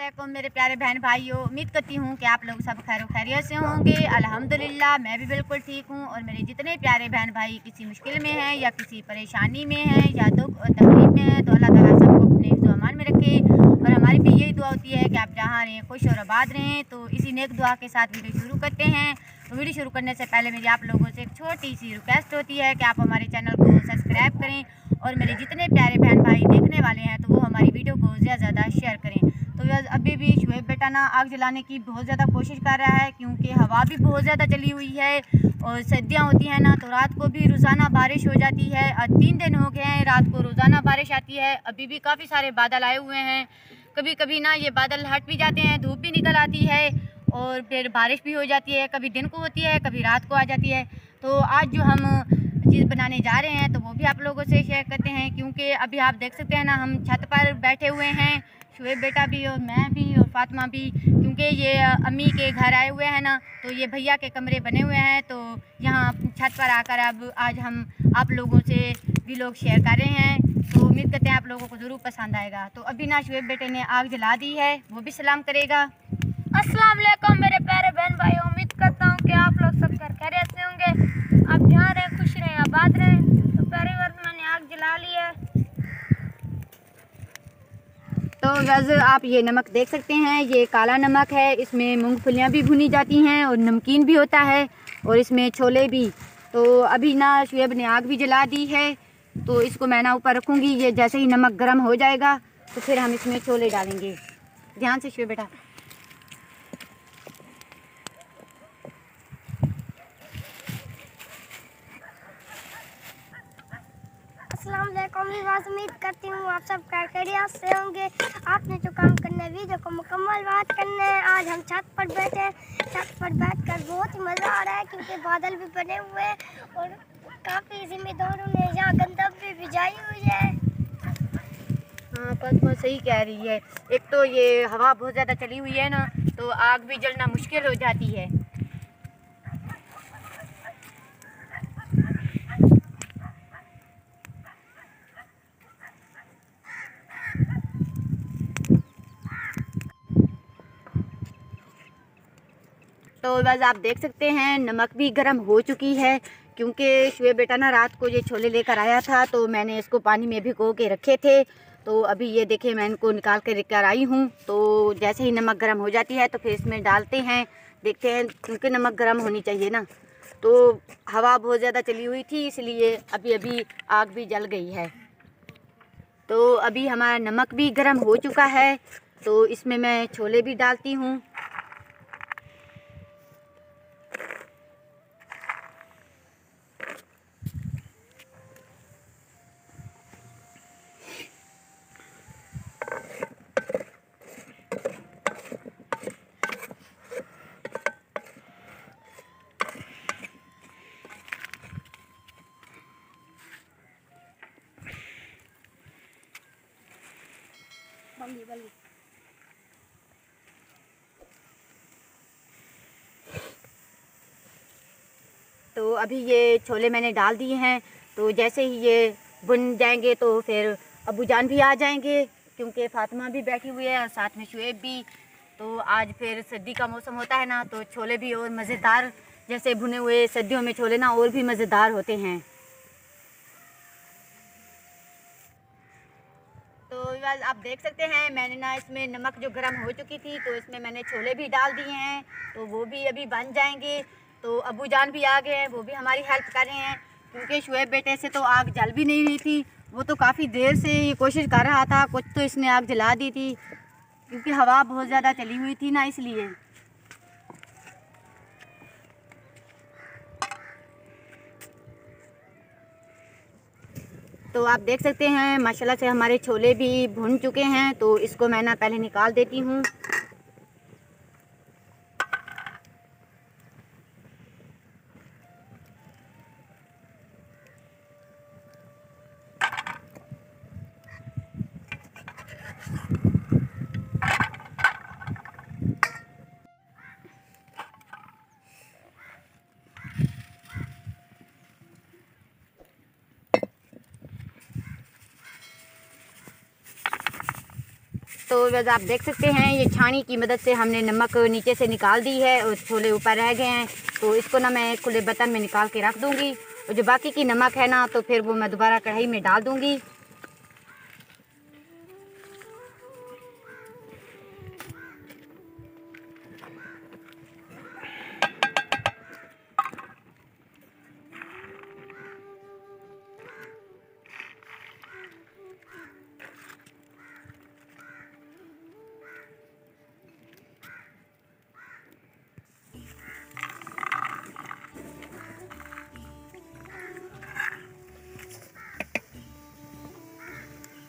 वालेकुम मेरे प्यारे बहन भाइयों। उम्मीद करती हूँ कि आप लोग सब खैर खैरियत से होंगे। अल्हम्दुलिल्लाह मैं भी बिल्कुल ठीक हूँ। और मेरे जितने प्यारे बहन भाई किसी मुश्किल में हैं या किसी परेशानी में हैं या दुख और तकलीफ में हैं, तो अल्लाह ताला सबको अपने हिफ्ज़ व अमान में रखे। और हमारी भी यही दुआ होती है कि आप जहाँ रहें खुश और आबाद रहें। तो इसी नेक दुआ के साथ वीडियो शुरू करते हैं। तो वीडियो शुरू करने से पहले मेरी आप लोगों से एक छोटी सी रिक्वेस्ट होती है कि आप हमारे चैनल को सब्सक्राइब करें और मेरे जितने प्यारे बहन भाई देखने वाले हैं तो वो हमारी वीडियो को ज़्यादा से ज़्यादा शेयर करें। तो अभी भी शुएब बेटा ना आग जलाने की बहुत ज़्यादा कोशिश कर रहा है, क्योंकि हवा भी बहुत ज़्यादा चली हुई है और सर्दियाँ होती हैं ना, तो रात को भी रोज़ाना बारिश हो जाती है। और 3 दिन हो गए हैं रात को रोज़ाना बारिश आती है। अभी भी काफ़ी सारे बादल आए हुए हैं। कभी कभी ना ये बादल हट भी जाते हैं, धूप भी निकल आती है और फिर बारिश भी हो जाती है। कभी दिन को होती है, कभी रात को आ जाती है। तो आज जो हम चीज़ बनाने जा रहे हैं तो वो भी आप लोगों से शेयर करते हैं, क्योंकि अभी आप देख सकते हैं ना हम छत पर बैठे हुए हैं, शुएब बेटा भी और मैं भी और फातिमा भी, क्योंकि ये अम्मी के घर आए हुए हैं ना, तो ये भैया के कमरे बने हुए हैं। तो यहाँ छत पर आकर अब आज हम आप लोगों से भी लोग शेयर कर रहे हैं। तो उम्मीद करते हैं आप लोगों को ज़रूर पसंद आएगा। तो अभी ना शुएब बेटे ने आग जला दी है, वो भी सलाम करेगा। अस्सलाम वालेकुम मेरे प्यारे बहन भाई। उम्मीद करता हूँ कि आप लोग सब खैरियत से होंगे। आप जहाँ रहें खुश रहें आबाद रहें। तो पहली बार मैंने आग जला ली है। तो वैसे आप ये नमक देख सकते हैं, ये काला नमक है। इसमें मूंगफलियाँ भी भुनी जाती हैं और नमकीन भी होता है और इसमें छोले भी। तो अभी ना शुएब ने आग भी जला दी है, तो इसको मैं ना ऊपर रखूँगी। ये जैसे ही नमक गर्म हो जाएगा तो फिर हम इसमें छोले डालेंगे। ध्यान से शुएब बेटा। अस्सलाम वालेकुम। बस उम्मीद करती हूँ आप सब खैरियत से होंगे। आपने जो काम करना है वीडियो को मुकम्मल बात करना है। आज हम छत पर बैठे हैं। छत पर बैठकर बहुत ही मज़ा आ रहा है, क्योंकि बादल भी बने हुए हैं और काफ़ी ज़िम्मेदारों ने यहाँ गंदम भी भिजाई हुई है। हाँ फातिमा सही कह रही है। एक तो ये हवा बहुत ज़्यादा चली हुई है ना, तो आग भी जलना मुश्किल हो जाती है। तो बस आप देख सकते हैं नमक भी गर्म हो चुकी है, क्योंकि शुएब बेटा ना रात को ये छोले लेकर आया था, तो मैंने इसको पानी में भिगो के रखे थे। तो अभी ये देखें मैं इनको निकाल के लेकर आई हूँ। तो जैसे ही नमक गर्म हो जाती है तो फिर इसमें डालते हैं, देखते हैं, क्योंकि नमक गर्म होनी चाहिए ना। तो हवा बहुत ज़्यादा चली हुई थी, इसलिए अभी अभी आग भी जल गई है। तो अभी हमारा नमक भी गर्म हो चुका है, तो इसमें मैं छोले भी डालती हूँ। तो अभी ये छोले मैंने डाल दिए हैं। तो जैसे ही ये बुन जाएंगे तो फिर अबू जान भी आ जाएंगे, क्योंकि फातिमा भी बैठी हुई है और साथ में शुएब भी। तो आज फिर सर्दी का मौसम होता है ना, तो छोले भी और मज़ेदार, जैसे भुने हुए सर्दियों में छोले ना और भी मज़ेदार होते हैं। तो बस आप देख सकते हैं मैंने ना इसमें नमक जो गर्म हो चुकी थी, तो इसमें मैंने छोले भी डाल दिए हैं। तो वो भी अभी बन जाएंगे। तो अबू जान भी आ गए हैं, वो भी हमारी हेल्प कर रहे हैं, क्योंकि शुएब बेटे से तो आग जल भी नहीं रही थी। वो तो काफ़ी देर से ये कोशिश कर रहा था, कुछ तो इसने आग जला दी थी, क्योंकि हवा बहुत ज़्यादा चली हुई थी ना, इसलिए। तो आप देख सकते हैं माशाल्लाह से हमारे छोले भी भुन चुके हैं। तो इसको मैं ना पहले निकाल देती हूँ। तो तो वैसे आप देख सकते हैं ये छानी की मदद से हमने नमक नीचे से निकाल दी है और छोले ऊपर रह गए हैं। तो इसको ना मैं खुले बर्तन में निकाल के रख दूँगी और जो बाकी की नमक है ना तो फिर वो मैं दोबारा कढ़ाई में डाल दूँगी।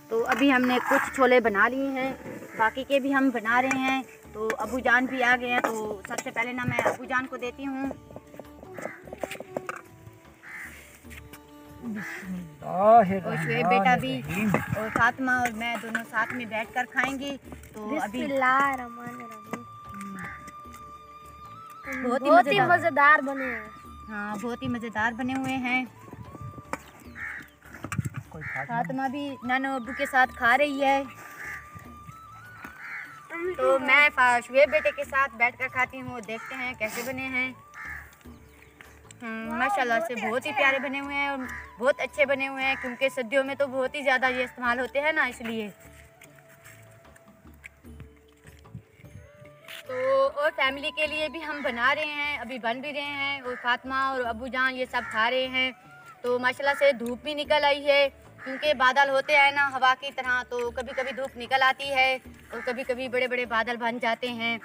तो अभी हमने कुछ छोले बना लिए हैं, बाकी के भी हम बना रहे हैं। तो अबू जान भी आ गए हैं, तो सबसे पहले ना मैं अबू जान को देती हूँ। और शुएब बेटा भी और फातिमा और मैं दोनों साथ में बैठकर खाएंगी। तो अभी बहुत ही मज़ेदार बने हैं। हाँ, बहुत ही मज़ेदार बने हुए हैं। फातिमा भी नानो अब्बू के साथ खा रही है। तो मैं शुएब बेटे के साथ बैठकर खाती हूँ, देखते हैं कैसे बने हैं। माशाल्लाह से बहुत ही प्यारे बने हुए हैं और बहुत अच्छे बने हुए हैं, क्योंकि सर्दियों में तो बहुत ही ज़्यादा ये इस्तेमाल होते हैं ना, इसलिए। तो और फैमिली के लिए भी हम बना रहे हैं, अभी बन भी रहे हैं और फातिमा और अबू जान ये सब खा रहे हैं। तो माशाल्लाह से धूप भी निकल आई है, क्योंकि बादल होते हैं ना हवा की तरह, तो कभी कभी धूप निकल आती है और कभी कभी बड़े बड़े बादल बन जाते हैं।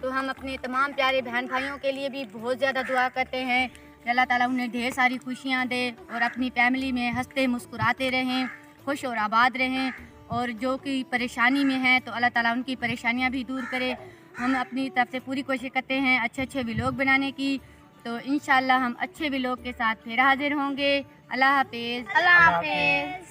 तो हम अपने तमाम प्यारे बहन भाइयों के लिए भी बहुत ज़्यादा दुआ करते हैं कि अल्लाह ताला उन्हें ढेर सारी खुशियाँ दे और अपनी फैमिली में हंसते मुस्कुराते रहें, खुश और आबाद रहें। और जो कि परेशानी में हैं तो अल्लाह ताला उनकी परेशानियाँ भी दूर करे। हम अपनी तरफ से पूरी कोशिश करते हैं अच्छे अच्छे व्लॉग बनाने की। तो इंशाल्लाह हम अच्छे व्लॉग के साथ फिर हाजिर होंगे। अल्लाह हाफिज़। अल्लाह हाफिज़।